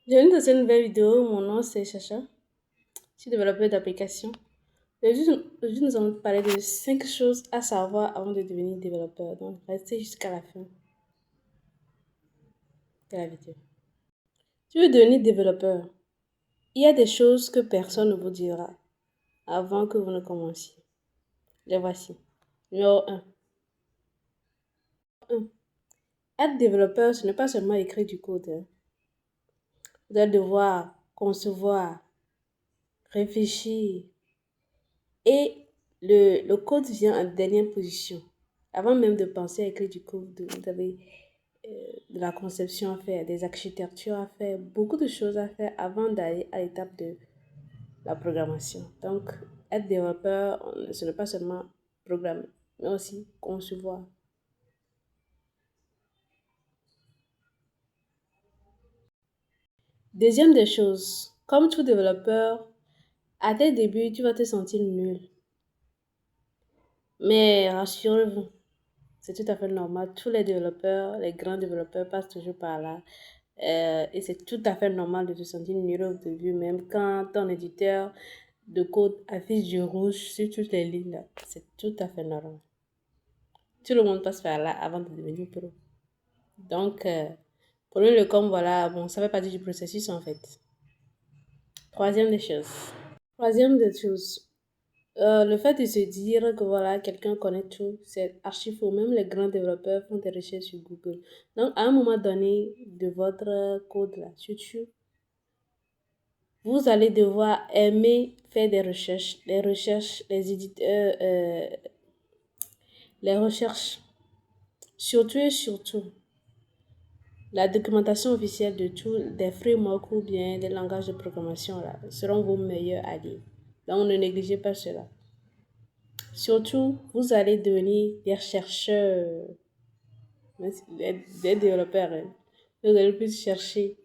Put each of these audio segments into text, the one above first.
Bienvenue dans cette nouvelle vidéo. Mon nom c'est Chacha. Je suis développeur d'applications. Aujourd'hui, nous allons parler de 5 choses à savoir avant de devenir développeur. Donc, restez jusqu'à la fin de la vidéo. Tu veux devenir développeur? Il y a des choses que personne ne vous dira avant que vous ne commenciez. Les voici. Numéro 1. Être développeur, ce n'est pas seulement écrire du code, hein. Vous allez devoir concevoir, réfléchir, et le code vient en dernière position. Avant même de penser à écrire du code, vous avez de la conception à faire, des architectures à faire, beaucoup de choses à faire avant d'aller à l'étape de la programmation. Donc, être développeur, ce n'est pas seulement programmer, mais aussi concevoir. Deuxième des choses, comme tout développeur, à tes débuts, tu vas te sentir nul. Mais rassurez-vous, c'est tout à fait normal. Tous les développeurs, les grands développeurs passent toujours par là. Et c'est tout à fait normal de te sentir nul au début, même quand ton éditeur de code affiche du rouge sur toutes les lignes, là. C'est tout à fait normal. Tout le monde passe par là avant de devenir pro. Donc, prenez-le comme voilà, bon, ça fait partie du processus en fait. Troisième des choses. Troisième des choses. Le fait de se dire que voilà, quelqu'un connaît tout, c'est archi faux. Même les grands développeurs font des recherches sur Google. Donc, à un moment donné de votre code là, sur YouTube, vous allez devoir aimer faire des recherches, les éditeurs, les recherches. Surtout et surtout, la documentation officielle de tous des frameworks ou bien des langages de programmation là, seront vos meilleurs alliés. Donc, ne négligez pas cela. Surtout, vous allez devenir des chercheurs, des développeurs, hein. Vous allez plus chercher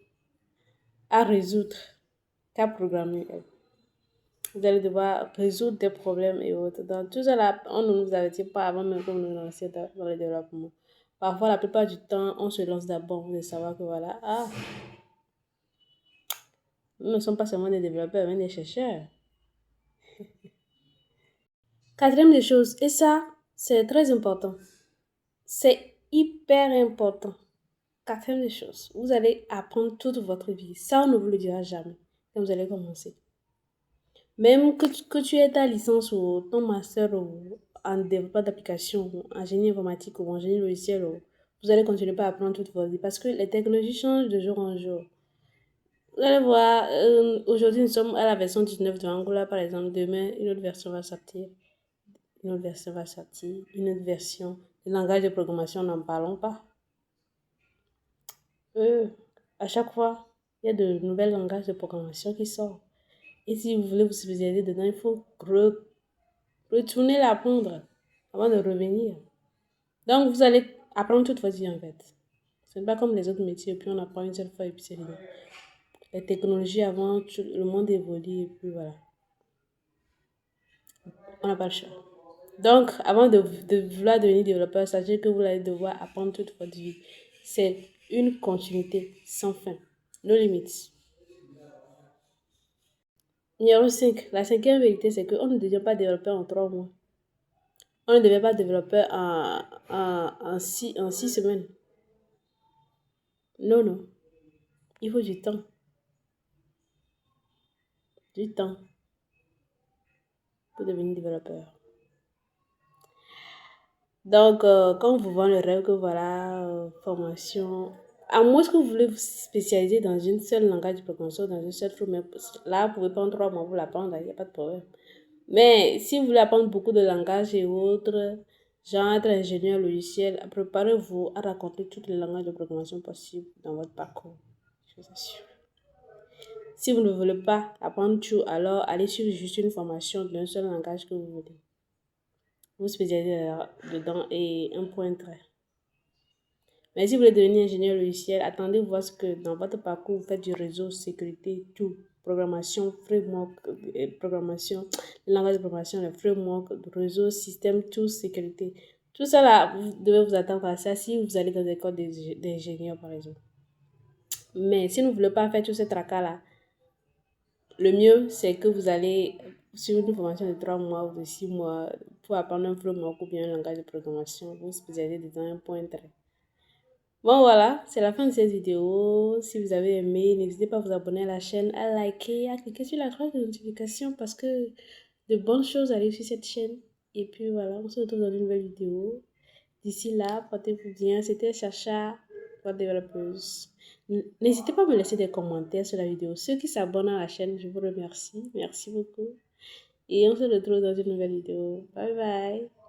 à résoudre qu'à programmer, hein. Vous allez devoir résoudre des problèmes et autres. Dans tout ça, là, on ne nous avertit pas avant même que nous nous lancions dans le développement. Parfois, la plupart du temps, on se lance d'abord pour savoir que voilà, nous ne sommes pas seulement des développeurs, mais des chercheurs. Quatrième des choses, et ça, c'est très important. C'est hyper important. Quatrième des choses, vous allez apprendre toute votre vie. Ça, on ne vous le dira jamais quand vous allez commencer. Même que tu aies ta licence ou ton master ou en développement d'application, ou en génie informatique ou en génie logiciel, vous allez continuer à apprendre toute votre vie parce que les technologies changent de jour en jour. Vous allez voir, aujourd'hui nous sommes à la version 19 de Angola par exemple, demain une autre version va sortir, une autre version va sortir, une autre version. Le langage de programmation, n'en parlons pas. Euh, à chaque fois, il y a de nouveaux langages de programmation qui sortent. Et si vous voulez vous spécialiser dedans, il faut retourner l'apprendre avant de revenir. Donc, vous allez apprendre toute votre vie en fait. Ce n'est pas comme les autres métiers, puis on apprend une seule fois et puis c'est fini. Les technologies avancent, le monde évolue et puis voilà. On n'a pas le choix. Donc, avant de vouloir devenir développeur, sachez que vous allez devoir apprendre toute votre vie. C'est une continuité sans fin. No limites. Numéro 5. La cinquième vérité, c'est qu'on ne devient pas développeur en 3 mois. On ne devient pas développeur en 6 semaines. Non, non. Il faut du temps. Du temps pour devenir développeur. Donc, quand on vous vend le rêve que voilà, formation, à moins que vous voulez vous spécialiser dans une seule langage de programmation, dans une seule mais là, vous pouvez prendre 3 mois pour l'apprendre, il n'y a pas de problème. Mais si vous voulez apprendre beaucoup de langages et autres, genre être ingénieur logiciel, préparez-vous à raconter toutes les langages de programmation possibles dans votre parcours. Je vous assure. Si vous ne voulez pas apprendre tout, alors allez suivre juste une formation d'un seul langage que vous voulez. Vous spécialisez dedans et un point très. Mais si vous voulez devenir ingénieur logiciel, attendez voir ce que dans votre parcours, vous faites du réseau, sécurité, tout, programmation, framework, programmation, le langage de programmation, le framework, le réseau, système, tout, sécurité. Tout ça là, vous devez vous attendre à ça si vous allez dans des écoles d'ingénieurs, par exemple. Mais si vous ne voulez pas faire tout ce tracas-là, le mieux, c'est que vous allez sur une formation de 3 mois ou de 6 mois pour apprendre un framework ou bien un langage de programmation, vous spécialisez dans un point très. Bon voilà, c'est la fin de cette vidéo. Si vous avez aimé, n'hésitez pas à vous abonner à la chaîne, à liker, à cliquer sur la cloche de notification parce que de bonnes choses arrivent sur cette chaîne. Et puis voilà, on se retrouve dans une nouvelle vidéo. D'ici là, portez-vous bien. C'était Chacha, votre développeuse. N'hésitez pas à me laisser des commentaires sur la vidéo. Ceux qui s'abonnent à la chaîne, je vous remercie. Merci beaucoup. Et on se retrouve dans une nouvelle vidéo. Bye bye.